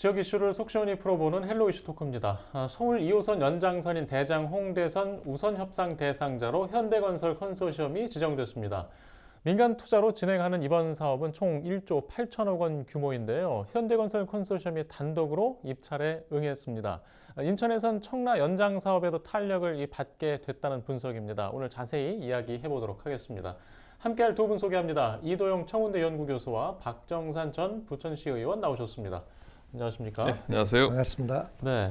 지역 이슈를 속 시원히 풀어보는 헬로 이슈 토크입니다. 서울 2호선 연장선인 대장 홍대선 우선 협상 대상자로 현대건설 컨소시엄이 지정됐습니다. 민간 투자로 진행하는 이번 사업은 총 1조 8천억 원 규모인데요. 현대건설 컨소시엄이 단독으로 입찰에 응했습니다. 인천에선 청라 연장 사업에도 탄력을 받게 됐다는 분석입니다. 오늘 자세히 이야기해 보도록 하겠습니다. 함께할 두 분 소개합니다. 이도영 청운대 연구교수와 박정산 전 부천시 의원 나오셨습니다. 안녕하십니까? 네, 안녕하세요. 반갑습니다. 네,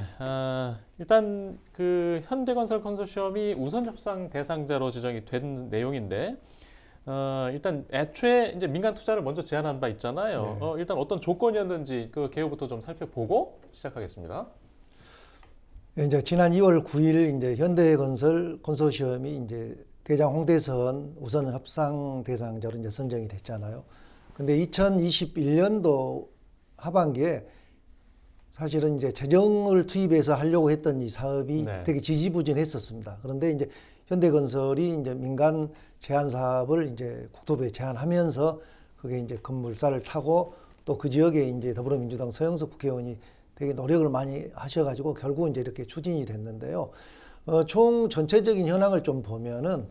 일단 그 현대건설 컨소시엄이 우선 협상 대상자로 지정이 된 내용인데, 일단 애초에 이제 민간 투자를 먼저 제안한 바 있잖아요. 네. 일단 어떤 조건이었는지 그 개요부터 좀 살펴보고 시작하겠습니다. 이제 지난 2월 9일 이제 현대건설 컨소시엄이 이제 대장 홍대선 우선 협상 대상자로 이제 선정이 됐잖아요. 근데 2021년도 하반기에 사실은 이제 재정을 투입해서 하려고 했던 이 사업이 네. 되게 지지부진했었습니다. 그런데 이제 현대건설이 이제 민간 제한 사업을 이제 국토부에 제안하면서 그게 이제 건물사를 타고 또 그 지역에 이제 더불어민주당 서영석 국회의원이 되게 노력을 많이 하셔가지고 결국 이제 이렇게 추진이 됐는데요. 총 전체적인 현황을 좀 보면은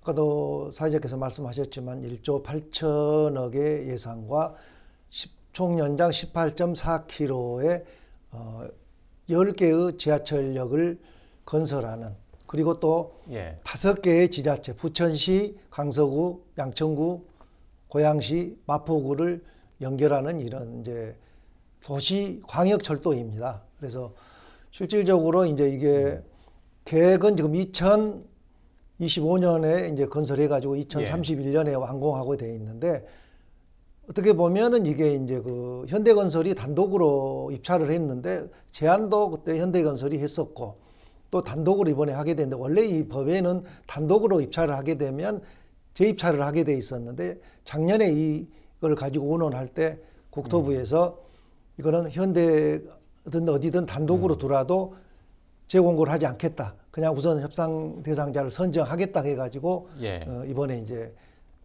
아까도 사회자께서 말씀하셨지만 1조 8천억의 예산과 총 연장 18.4km의 10개의 지하철역을 건설하는, 그리고 또 5개의 지자체, 부천시, 강서구, 양천구, 고양시, 마포구를 연결하는 이런 이제 도시 광역철도입니다. 그래서 실질적으로 이제 이게 계획은 지금 2025년에 이제 건설해가지고 2031년에 완공하고 돼 있는데, 어떻게 보면은 이게 이제 그 현대건설이 단독으로 입찰을 했는데 제안도 그때 현대건설이 했었고 또 단독으로 이번에 하게 됐는데, 원래 이 법에는 단독으로 입찰을 하게 되면 재입찰을 하게 돼 있었는데 작년에 이걸 가지고 의논할 때 국토부에서 이거는 현대든 어디든 단독으로 두라도 재공고를 하지 않겠다. 그냥 우선 협상 대상자를 선정하겠다 해가지고 이번에 이제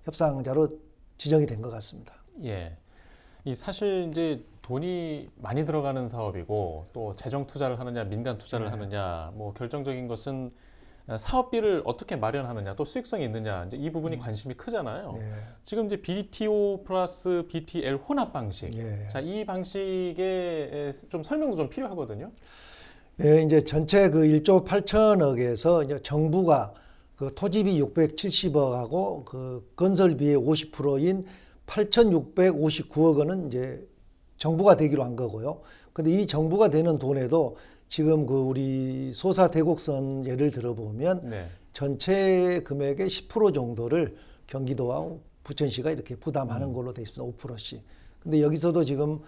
협상자로 지정이 된 것 같습니다. 예. 이 사실 이제 돈이 많이 들어가는 사업이고 또 재정 투자를 하느냐 민간 투자를 하느냐 뭐 결정적인 것은 사업비를 어떻게 마련하느냐 또 수익성이 있느냐 이제 이 부분이 관심이 크잖아요. 지금 이제 BTO 플러스 BTL 혼합 방식. 자, 이 방식에 좀 설명도 좀 필요하거든요. 예, 이제 전체 그 1조 8천억에서 이제 정부가 그 토지비 670억하고 그 건설비의 50%인 8,659억 원은 이제 정부가 되기로 한 거고요. 근데 이 정부가 되는 돈에도 지금 그 우리 소사 대곡선 예를 들어보면 전체 금액의 10% 정도를 경기도와 부천시가 이렇게 부담하는 걸로 되어 있습니다. 5%씩. 근데 여기서도 지금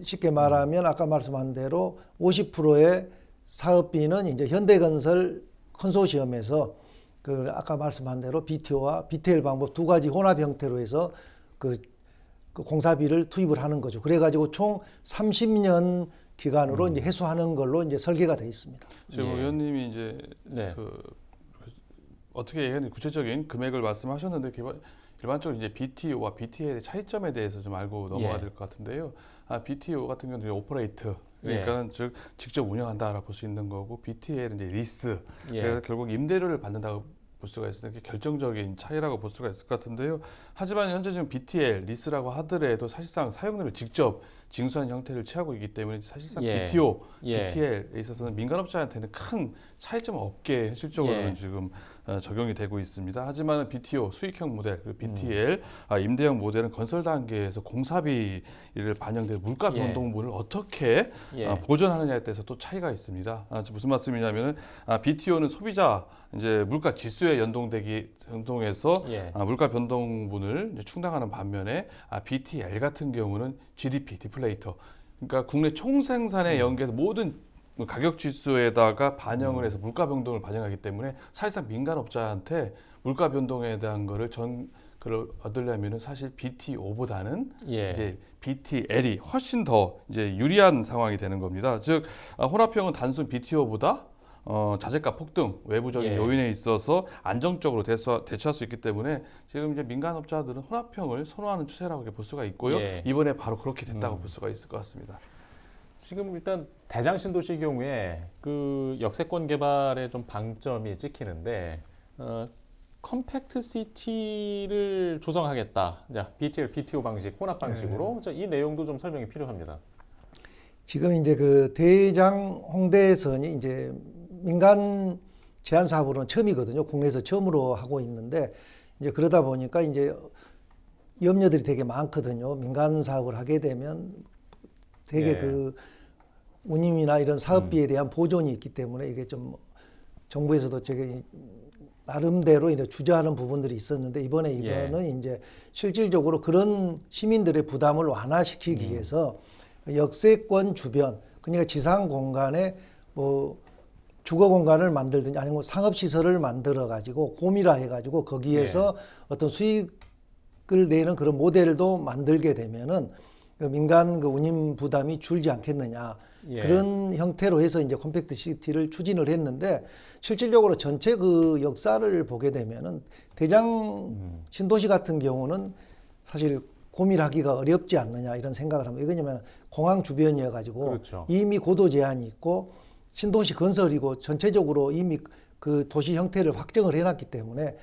쉽게 말하면 아까 말씀한 대로 50%의 사업비는 이제 현대건설 컨소시엄에서 그 아까 말씀한 대로 BTO와 BTL 방법 두 가지 혼합 형태로 해서 그 공사비를 투입을 하는 거죠. 그래가지고 총 30년 기간으로 이제 해소하는 걸로 이제 설계가 되어 있습니다. 지금 의원님이 이제 어떻게 해야 구체적인 금액을 말씀하셨는데 일반적으로 이제 BTO와 BTL의 차이점에 대해서 좀 알고 넘어가야 될 것 같은데요. BTO 같은 경우는 오퍼레이트, 그러니까는 즉 직접 운영한다라고 볼 수 있는 거고, BTL은 이제 리스, 그래서 결국 임대료를 받는다고 볼 수가 있으니까 결정적인 차이라고 볼 수가 있을 것 같은데요. 하지만 현재 지금 BTL, 리스라고 하더라도 사실상 사용료를 직접 징수하는 형태를 취하고 있기 때문에 사실상 BTO, BTL에 있어서는 민간업자한테는 큰 차이점은 없게 현실적으로는 지금 적용이 되고 있습니다. 하지만 BTO 수익형 모델, 그리고 BTL 임대형 모델은 건설 단계에서 공사비를 반영된 물가 변동분을 어떻게 보전하느냐에 대해서 또 차이가 있습니다. 무슨 말씀이냐면은 BTO는 소비자 이제 물가 지수에 연동해서 물가 변동분을 이제 충당하는 반면에 BTL 같은 경우는 GDP 디플레이터, 그러니까 국내 총생산에 연계해서 모든 가격 지수에다가 반영을 해서 물가 변동을 반영하기 때문에 사실상 민간업자한테 물가 변동에 대한 그걸 얻으려면은 사실 BTO보다는 이제 BTL이 훨씬 더 이제 유리한 상황이 되는 겁니다. 즉 혼합형은 단순 BTO보다 자재가 폭등, 외부적인 요인에 있어서 안정적으로 대처할 수 있기 때문에 지금 이제 민간업자들은 혼합형을 선호하는 추세라고 볼 수가 있고요. 이번에 바로 그렇게 됐다고 볼 수가 있을 것 같습니다. 지금 일단 대장 신도시 경우에 그 역세권 개발에 좀 방점이 찍히는데 컴팩트 시티를 조성하겠다. 자, BTL, BTO 방식, 혼합 방식으로 자, 이 내용도 좀 설명이 필요합니다. 지금 이제 그 대장 홍대선이 이제 민간 제한 사업으로는 처음이거든요. 국내에서 처음으로 하고 있는데 이제 그러다 보니까 이제 염려들이 되게 많거든요. 민간 사업을 하게 되면 되게 예. 그 운임이나 이런 사업비에 대한 보존이 있기 때문에 이게 좀 정부에서도 되게 나름대로 이제 주저하는 부분들이 있었는데 이번에 이거는 이제 실질적으로 그런 시민들의 부담을 완화시키기 위해서 역세권 주변, 그러니까 지상 공간에 뭐 주거 공간을 만들든지 아니면 상업 시설을 만들어 가지고 고밀화해 가지고 거기에서 어떤 수익을 내는 그런 모델도 만들게 되면은 그 민간 그 운임 부담이 줄지 않겠느냐. 그런 형태로 해서 이제 컴팩트 시티를 추진을 했는데 실질적으로 전체 그 역사를 보게 되면은 대장 신도시 같은 경우는 사실 고밀하기가 어렵지 않느냐 이런 생각을 합니다. 왜냐하면 공항 주변이어 가지고 그렇죠. 이미 고도 제한이 있고 신도시 건설이고 전체적으로 이미 그 도시 형태를 확정을 해놨기 때문에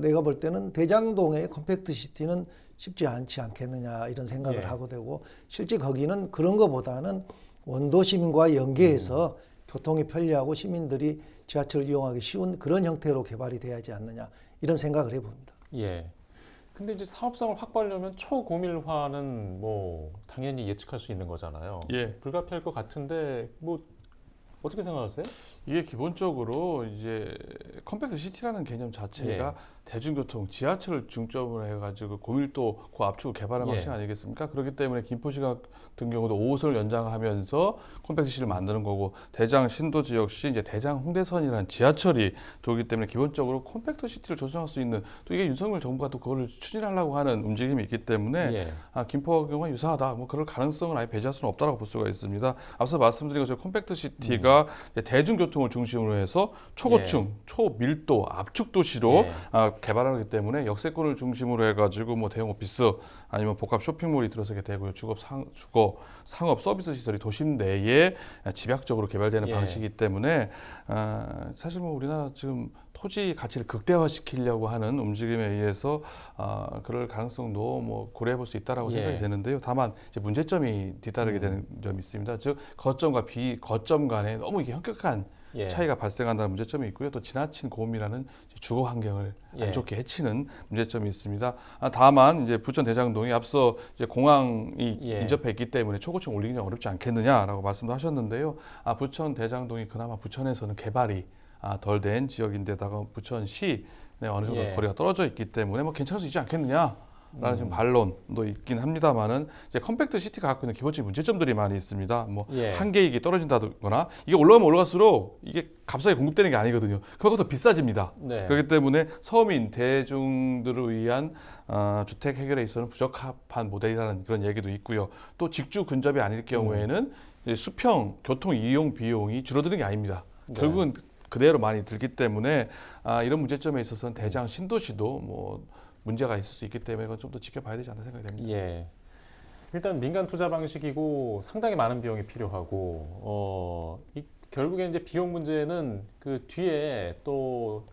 내가 볼 때는 대장동의 컴팩트 시티는 쉽지 않지 않겠느냐 이런 생각을 하고 되고 실제 거기는 그런 것보다는 원도 시민과 연계해서 교통이 편리하고 시민들이 지하철을 이용하기 쉬운 그런 형태로 개발이 돼야지 않느냐 이런 생각을 해봅니다. 예. 근데 이제 사업성을 확보하려면 초고밀화는 뭐 당연히 예측할 수 있는 거잖아요. 예. 불가피할 것 같은데 뭐 어떻게 생각하세요? 이게 기본적으로 이제 컴팩트 시티라는 개념 자체가 대중교통, 지하철을 중점으로 해가지고 고밀도, 고압축을 개발한 방식 아니겠습니까? 그렇기 때문에 김포시 같은 경우도 5호선을 연장하면서 컴팩트 시티를 만드는 거고 대장 신도시 역시 이제 대장 홍대선이라는 지하철이 돌기 때문에 기본적으로 컴팩트 시티를 조성할 수 있는 또 이게 윤석열 정부가 또 그걸 추진하려고 하는 움직임이 있기 때문에 김포 경우와 유사하다. 뭐 그럴 가능성을 아예 배제할 수는 없다고 볼 수가 있습니다. 앞서 말씀드린 것처럼 컴팩트 시티가 대중교통을 중심으로 해서 초고층, 초밀도, 압축 도시로 개발하기 때문에 역세권을 중심으로 해가지고 뭐 대형 오피스 아니면 복합 쇼핑몰이 들어서게 되고요. 주거, 상업, 서비스 시설이 도심 내에 집약적으로 개발되는 방식이기 때문에 사실 뭐 우리나라 지금 토지 가치를 극대화시키려고 하는 움직임에 의해서 그럴 가능성도 뭐 고려해볼 수 있다라고 생각이 되는데요. 다만 이제 문제점이 뒤따르게 되는 점이 있습니다. 즉 거점과 비거점 간에 너무 이게 현격한 차이가 발생한다는 문제점이 있고요. 또 지나친 고밀화는 주거 환경을 안 좋게 해치는 문제점이 있습니다. 다만 이제 부천 대장동이 앞서 이제 공항이 인접해 있기 때문에 초고층 올리기 좀 어렵지 않겠느냐라고 말씀도 하셨는데요. 부천 대장동이 그나마 부천에서는 개발이 덜 된 지역인데다가 부천시 어느 정도 거리가 떨어져 있기 때문에 뭐 괜찮을 수 있지 않겠느냐. 라는 지금 반론도 있긴 합니다만은 이제 컴팩트 시티가 갖고 있는 기본적인 문제점들이 많이 있습니다. 뭐 한계익이 떨어진다거나 이게 올라가면 올라갈수록 이게 값싸게 공급되는 게 아니거든요. 그거보다 더 비싸집니다. 그렇기 때문에 서민 대중들을 위한 주택 해결에 있어서는 부적합한 모델이라는 그런 얘기도 있고요. 또 직주 근접이 아닐 경우에는 이제 수평 교통 이용 비용이 줄어드는 게 아닙니다. 결국은 그대로 많이 들기 때문에 이런 문제점에 있어서는 대장 신도시도 뭐 문제가 있을 수 있기 때문에 좀 더 지켜봐야 되지 않나 생각이 됩니다. 일단 민간 투자 방식이고 상당히 많은 비용이 필요하고 결국에 이제 비용 문제는 그 뒤에 또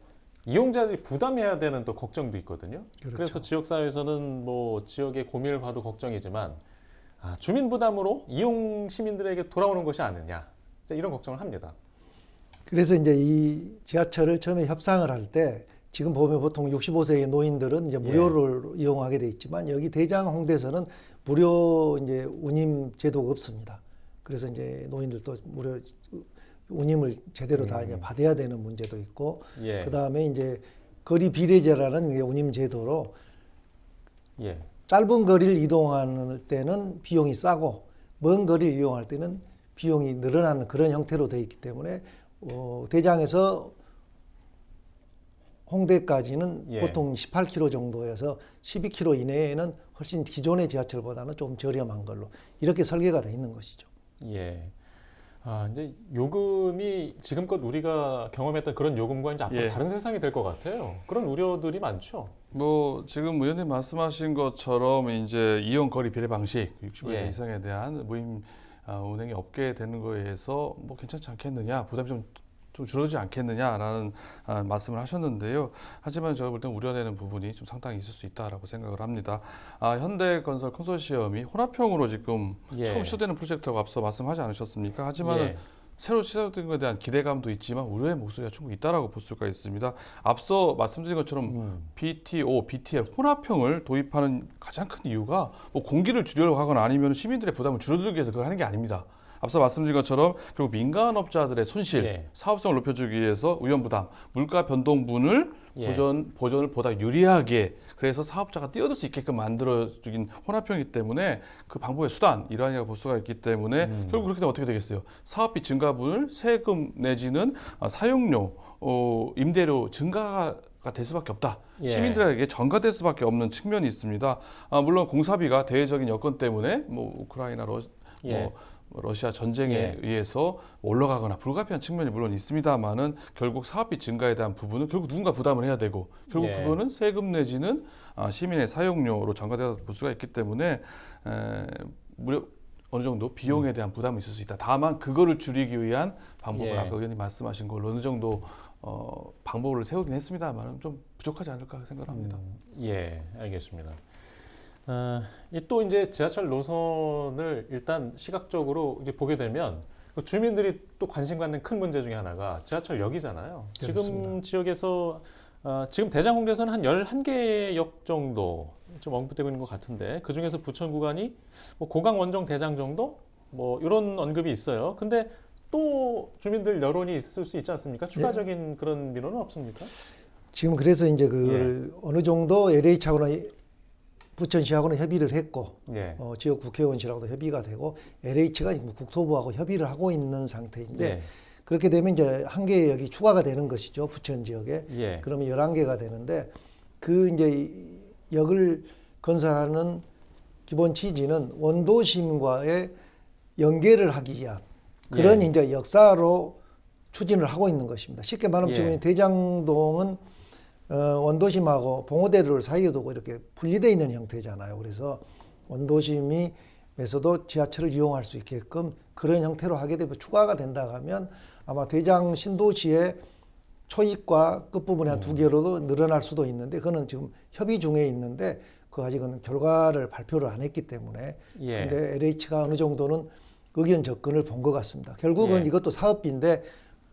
이용자들이 부담해야 되는 또 걱정도 있거든요. 그래서 지역사회에서는 뭐 지역의 고밀화도 걱정이지만 주민 부담으로 이용 시민들에게 돌아오는 것이 아니냐 이런 걱정을 합니다. 그래서 이제 이 지하철을 처음에 협상을 할 때 지금 보면 보통 65세의 노인들은 이제 무료를 이용하게 돼 있지만 여기 대장 홍대에서는 무료 이제 운임 제도가 없습니다. 그래서 이제 노인들도 무료 운임을 제대로 다 이제 받아야 되는 문제도 있고 그 다음에 이제 거리 비례제라는 운임 제도로 짧은 거리를 이동하는 때는 비용이 싸고 먼 거리를 이용할 때는 비용이 늘어나는 그런 형태로 되어 있기 때문에 대장에서 홍대까지는 보통 18km 정도에서 12km 이내에는 훨씬 기존의 지하철보다는 좀 저렴한 걸로 이렇게 설계가 되어 있는 것이죠. 이제 요금이 지금껏 우리가 경험했던 그런 요금과 이제 앞으로 다른 세상이 될 것 같아요. 그런 우려들이 많죠. 뭐 지금 의원님 말씀하신 것처럼 이제 이용 거리 비례 방식 65세 이상에 대한 무임 운행이 없게 되는 거에 대해서 뭐 괜찮지 않겠느냐, 부담이 좀 줄어들지 않겠느냐라는 말씀을 하셨는데요. 하지만 제가 볼 때는 우려되는 부분이 좀 상당히 있을 수 있다라고 생각을 합니다. 현대건설 컨소시엄이 혼합형으로 지금 처음 시도되는 프로젝트라고 앞서 말씀하지 않으셨습니까? 하지만 새로 시작된 것에 대한 기대감도 있지만 우려의 목소리가 충분히 있다라고 볼 수가 있습니다. 앞서 말씀드린 것처럼 BTO, BTL 혼합형을 도입하는 가장 큰 이유가 뭐 공기를 줄이려고 하거나 아니면 시민들의 부담을 줄여들기 위해서 그걸 하는 게 아닙니다. 앞서 말씀드린 것처럼 결국 민간업자들의 손실, 사업성을 높여주기 위해서 위험부담, 물가 변동분을 보전을 보다 유리하게 그래서 사업자가 뛰어들 수 있게끔 만들어주긴 혼합형이기 때문에 그 방법의 수단 일환이라고 볼 수가 있기 때문에 결국 그렇게 되면 어떻게 되겠어요? 사업비 증가분을 세금 내지는 사용료, 임대료 증가가 될 수밖에 없다. 시민들에게 전가될 수밖에 없는 측면이 있습니다. 물론 공사비가 대외적인 여건 때문에 뭐 우크라이나 러시아 전쟁에 의해서 올라가거나 불가피한 측면이 물론 있습니다만은 결국 사업비 증가에 대한 부분은 결국 누군가 부담을 해야 되고 결국 그거는 세금 내지는 시민의 사용료로 전가되어 볼 수가 있기 때문에 무려 어느 정도 비용에 대한 부담이 있을 수 있다. 다만 그거를 줄이기 위한 방법을 아까 의원님 말씀하신 걸로 어느 정도 방법을 세우긴 했습니다만은 좀 부족하지 않을까 생각합니다. 알겠습니다. 또 이제 지하철 노선을 일단 시각적으로 이제 보게 되면 주민들이 또 관심 갖는 큰 문제 중에 하나가 지하철역이잖아요. 그렇습니다. 지금 지역에서 지금 대장 홍대에서는 한 11개 역 정도 좀 언급되고 있는 것 같은데 그 중에서 부천 구간이 뭐 고강 원정 대장 정도 뭐 이런 언급이 있어요. 근데 또 주민들 여론이 있을 수 있지 않습니까? 추가적인 그런 민원은 없습니까? 지금 그래서 이제 그걸 어느 정도 LH하고나 부천시하고는 협의를 했고 지역 국회의원실하고도 협의가 되고 LH가 지금 국토부하고 협의를 하고 있는 상태인데 그렇게 되면 이제 한 개의 역이 추가가 되는 것이죠. 부천 지역에. 그러면 11개가 되는데 그 이제 역을 건설하는 기본 취지는 원도심과의 연계를 하기 위한 그런 이제 역사로 추진을 하고 있는 것입니다. 쉽게 말하면 지금 대장동은 원도심하고 봉오대로를 사이에 두고 이렇게 분리되어 있는 형태잖아요. 그래서 원도심에서도 지하철을 이용할 수 있게끔 그런 형태로 하게 되면 추가가 된다 하면 아마 대장 신도시의 초입과 끝부분에 한 2개로도 늘어날 수도 있는데 그거는 지금 협의 중에 있는데 그 아직은 결과를 발표를 안 했기 때문에 근데 LH가 어느 정도는 의견 접근을 본 것 같습니다. 결국은 이것도 사업비인데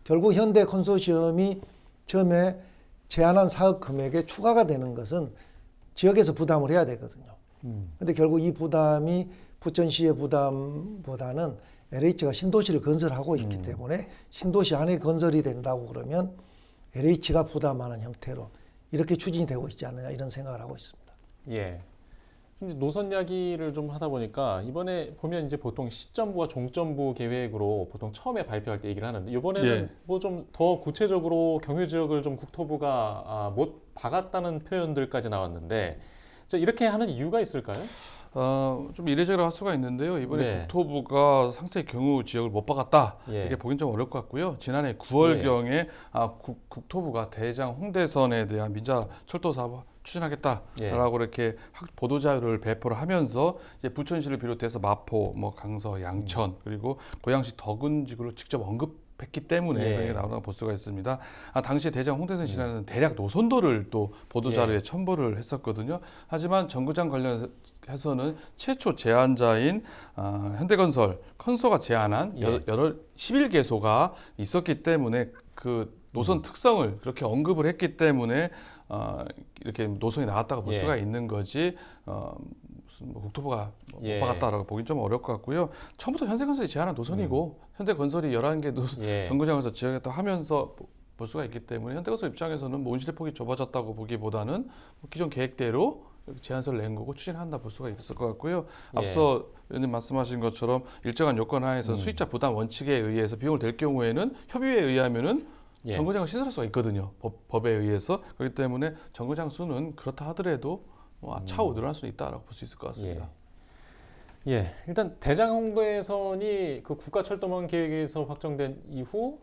결국 현대 컨소시엄이 처음에 제안한 사업 금액에 추가가 되는 것은 지역에서 부담을 해야 되거든요. 근데 결국 이 부담이 부천시의 부담보다는 LH가 신도시를 건설하고 있기 때문에 신도시 안에 건설이 된다고 그러면 LH가 부담하는 형태로 이렇게 추진이 되고 있지 않느냐 이런 생각을 하고 있습니다. 노선 이야기를 좀 하다 보니까 이번에 보면 이제 보통 시점부와 종점부 계획으로 보통 처음에 발표할 때 얘기를 하는데 이번에는 뭐 좀 더 구체적으로 경유 지역을 좀 국토부가 못 박았다는 표현들까지 나왔는데 이렇게 하는 이유가 있을까요? 좀 이례적으로 할 수가 있는데요. 이번에 국토부가 상세 경유 지역을 못 박았다. 이게 보긴 좀 어려울 것 같고요. 지난해 9월경에 국토부가 대장 홍대선에 대한 민자 철도 사업 추진하겠다라고 이렇게 보도 자료를 배포를 하면서 이제 부천시를 비롯해서 마포, 뭐 강서, 양천 그리고 고양시 덕은지구를 직접 언급했기 때문에 그게 나오는 볼 수가 있습니다. 당시 대장 홍대선 지나는 대략 노선도를 또 보도 자료에 첨부를 했었거든요. 하지만 정거장 관련해서는 최초 제안자인 현대건설 컨소가 제안한 11개소가 있었기 때문에 그 노선 특성을 그렇게 언급을 했기 때문에 이렇게 노선이 나왔다고 볼 수가 있는 거지 무슨 뭐 국토부가 못 박았다라고 보긴 좀 어려울 것 같고요. 처음부터 현대건설이 제안한 노선이고 현대건설이 11개 정거장에서 지역에 하면서 볼 수가 있기 때문에 현대건설 입장에서는 뭐 온실의 폭이 좁아졌다고 보기보다는 기존 계획대로 제안서를 낸 거고 추진한다 볼 수가 있을 것 같고요. 앞서 의원님 말씀하신 것처럼 일정한 요건 하에서 수익자 부담 원칙에 의해서 비용을 댈 경우에는 협의회에 의하면은 정거장을 신설할 수가 있거든요. 법에 의해서. 그렇기 때문에 정거장 수는 그렇다 하더라도 차후 늘어날 수 있다라고 볼 수 있을 것 같습니다. 예, 일단 대장 홍대선이 그 국가철도망 계획에서 확정된 이후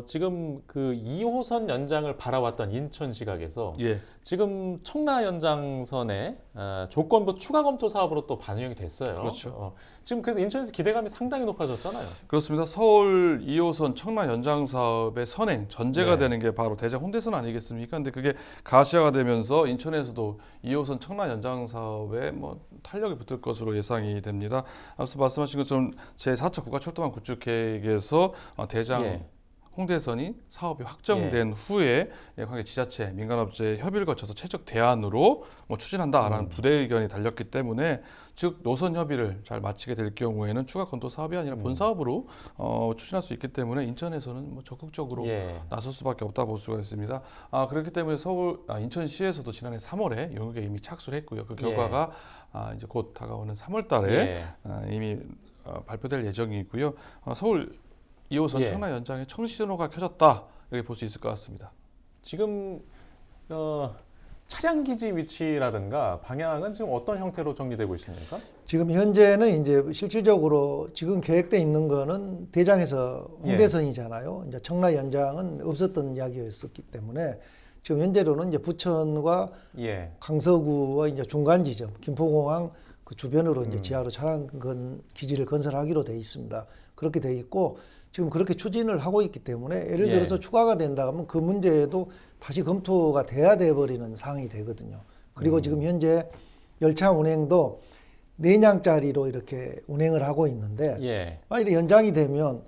지금 그 2호선 연장을 바라왔던 인천 시각에서 예. 지금 청라 연장선의 조건부 추가 검토 사업으로 또 반영이 됐어요. 그렇죠. 지금 그래서 인천에서 기대감이 상당히 높아졌잖아요. 그렇습니다. 서울 2호선 청라 연장 사업의 선행 전제가 네. 되는 게 바로 대장 홍대선 아니겠습니까? 근데 그게 가시화가 되면서 인천에서도 2호선 청라 연장 사업에 뭐 탄력이 붙을 것으로 예상이 됩니다. 앞서 말씀하신 것처럼 제4차 국가철도망 구축 계획에서 대장 예. 홍대선이 사업이 확정된 후에 관계 지자체, 민간업체 협의를 거쳐서 최적 대안으로 뭐 추진한다라는 부대 의견이 달렸기 때문에 즉 노선 협의를 잘 마치게 될 경우에는 추가 검토 사업이 아니라 본 사업으로 추진할 수 있기 때문에 인천에서는 뭐 적극적으로 예. 나설 수밖에 없다 볼 수가 있습니다. 그렇기 때문에 인천시에서도 지난해 3월에 용역에 이미 착수를 했고요. 그 결과가 이제 곧 다가오는 3월달에 예. 이미 발표될 예정이고요. 서울 2호선 예. 청라 연장에 청신호가 켜졌다 이렇게 볼 수 있을 것 같습니다. 지금 차량 기지 위치라든가 방향은 지금 어떤 형태로 정리되고 있습니까? 지금 현재는 이제 실질적으로 지금 계획돼 있는 거는 대장에서 홍대선이잖아요. 이제 청라 연장은 없었던 이야기였었기 때문에 지금 현재로는 이제 부천과 예. 강서구와 이제 중간 지점 김포공항 그 주변으로 이제 지하로 차량 기지를 건설하기로 돼 있습니다. 그렇게 돼 있고 지금 그렇게 추진을 하고 있기 때문에 예를 들어서 추가가 된다 하면 그 문제에도 다시 검토가 돼야 돼 버리는 상황이 되거든요. 그리고 지금 현재 열차 운행도 4량짜리로 이렇게 운행을 하고 있는데 예. 만약에 연장이 되면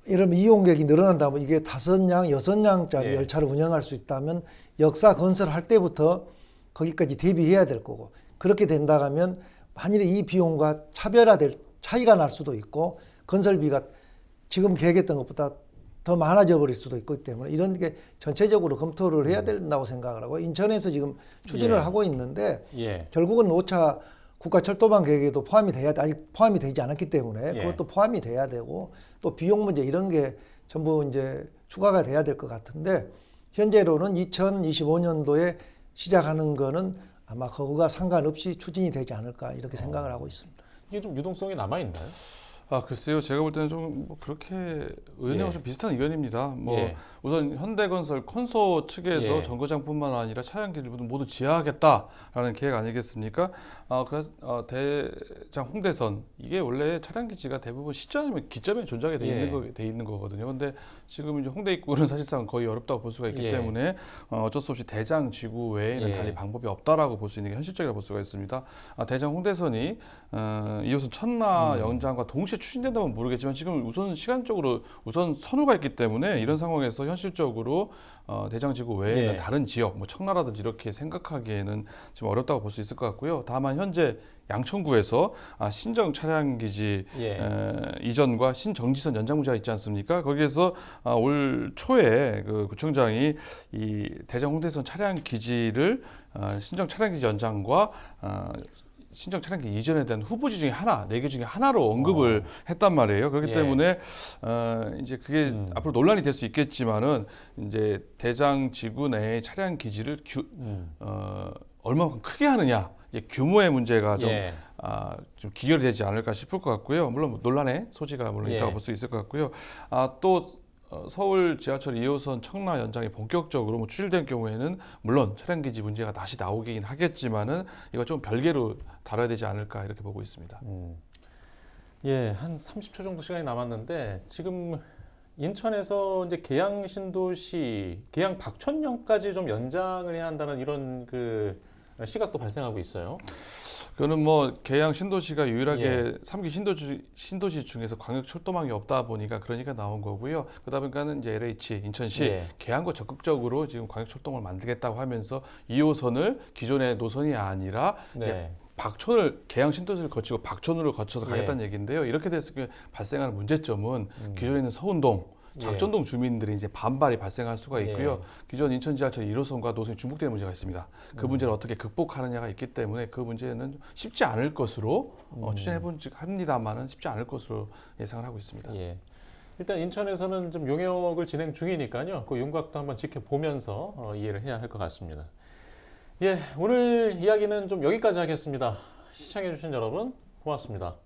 예를 들면 이용객이 늘어난다면 이게 5량, 6량짜리 예. 열차를 운영할 수 있다면 역사 건설할 때부터 거기까지 대비해야 될 거고 그렇게 된다 하면 만일에 이 비용과 차이가 날 수도 있고 건설비가 지금 계획했던 것보다 더 많아져 버릴 수도 있기 때문에 이런 게 전체적으로 검토를 해야 된다고 생각을 하고 인천에서 지금 추진을 예. 하고 있는데 예. 결국은 5차 국가철도망 계획에도 아직 포함이 되지 않았기 때문에 예. 그것도 포함이 돼야 되고 또 비용 문제 이런 게 전부 이제 추가가 돼야 될 것 같은데 현재로는 2025년도에 시작하는 거는 아마 그거가 상관없이 추진이 되지 않을까 이렇게 생각을 하고 있습니다. 이게 좀 유동성이 남아 있나요? 글쎄요. 제가 볼 때는 좀 뭐 그렇게 의원님하고 좀 비슷한 의견입니다. 뭐 예. 우선 현대건설 콘소 측에서 예. 정거장뿐만 아니라 차량기를 모두 지하하겠다라는 계획 아니겠습니까? 대장 홍대선 이게 원래 차량기지가 대부분 시점이면 기점에 존재하게 돼 있는 거거든요. 근데 지금 이제 홍대 입구는 사실상 거의 어렵다고 볼 수가 있기 때문에 어쩔 수 없이 대장 지구 외에는 달리 방법이 없다라고 볼 수 있는 게 현실적이라고 볼 수가 있습니다. 대장 홍대선이 2호선 천라 연장과 동시에 추진된다면 모르겠지만 지금 우선 시간적으로 우선 선후가 있기 때문에 이런 상황에서 현실적으로 대장지구 외에는 다른 지역, 뭐 청라라든지 이렇게 생각하기에는 좀 어렵다고 볼 수 있을 것 같고요. 다만 현재 양천구에서 신정 차량기지 이전과 신정지선 연장 문제가 있지 않습니까? 거기에서 올 초에 그 구청장이 이 대장 홍대선 차량기지를 신정 차량기지 연장과 신정 차량기 이전에 대한 후보지 중에 하나, 4개 중에 하나로 언급을 했단 말이에요. 그렇기 때문에 이제 그게 앞으로 논란이 될 수 있겠지만은 이제 대장 지구 내의 차량 기지를 얼마만큼 크게 하느냐, 이제 규모의 문제가 좀 기결이 되지 않을까 싶을 것 같고요. 물론 논란의 소지가 물론 있다고 볼 수 있을 것 같고요. 또 서울 지하철 2호선 청라 연장이 본격적으로 뭐 추진될 경우에는 물론 차량기지 문제가 다시 나오긴 하겠지만은 이거 좀 별개로 다뤄야 되지 않을까 이렇게 보고 있습니다. 예, 한 30초 정도 시간이 남았는데 지금 인천에서 이제 계양 신도시, 계양 박천역까지 좀 연장을 해야 한다는 이런 그 시각도 발생하고 있어요. 그거는 뭐 계양 신도시가 유일하게 3기 신도시 중에서 광역 철도망이 없다 보니까 그러니까 나온 거고요. 그러다 보니까는 이제 LH 인천시 계양과 적극적으로 지금 광역 철도망을 만들겠다고 하면서 2호선을 기존의 노선이 아니라 이제 박천을 계양 신도시를 거치고 박천으로 거쳐서 가겠다는 얘기인데요. 이렇게 됐을 때 발생하는 문제점은 기존에 있는 서운동 작전동 주민들이 이제 반발이 발생할 수가 있고요. 기존 인천 지하철 1호선과 노선이 중복되는 문제가 있습니다. 그 문제를 어떻게 극복하느냐가 있기 때문에 그 문제는 쉽지 않을 것으로 추진해본 즉 합니다만은 쉽지 않을 것으로 예상을 하고 있습니다. 예. 일단 인천에서는 좀 용역을 진행 중이니까요. 그 윤곽도 한번 지켜보면서 이해를 해야 할 것 같습니다. 예, 오늘 이야기는 좀 여기까지 하겠습니다. 시청해주신 여러분 고맙습니다.